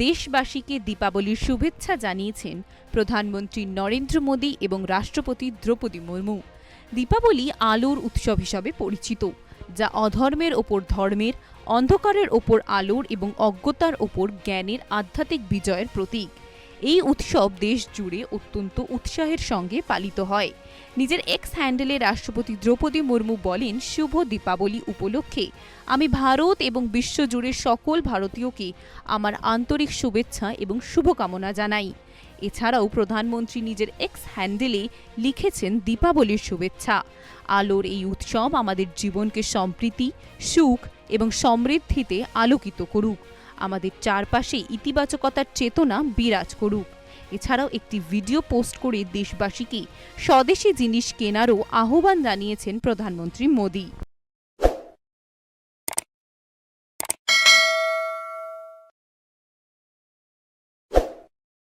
দেশবাসীকে দীপাবলির শুভেচ্ছা জানিয়েছেন প্রধানমন্ত্রী নরেন্দ্র মোদী এবং রাষ্ট্রপতি দ্রৌপদী মুর্মু। দীপাবলি আলোর উৎসব হিসাবে পরিচিত, যা অধর্মের ওপর ধর্মের, অন্ধকারের ওপর আলোর এবং অজ্ঞতার ওপর জ্ঞানের আধ্যাত্মিক বিজয়ের প্রতীক। এই উৎসব দেশ জুড়ে অত্যন্ত উৎসাহের সঙ্গে পালিত হয়। নিজের এক্স হ্যান্ডেলে রাষ্ট্রপতি দ্রৌপদী মুর্মু বলেন, শুভ দীপাবলি উপলক্ষে আমি ভারত এবং বিশ্বজুড়ে সকল ভারতীয়কে আমার আন্তরিক শুভেচ্ছা এবং শুভকামনা জানাই। এছাড়াও প্রধানমন্ত্রী নিজের এক্স হ্যান্ডেলে লিখেছেন দীপাবলির শুভেচ্ছা। আলোর এই উৎসব আমাদের জীবনকে সম্প্রীতি, সুখ এবং সমৃদ্ধিতে আলোকিত করুক, আমাদের চারপাশে ইতিবাচকতার চেতনা বিরাজ করুক। এছাড়াও একটি ভিডিও পোস্ট করে দেশবাসীকে স্বদেশি জিনিস কেনারও আহ্বান জানিয়েছেন প্রধানমন্ত্রী মোদী।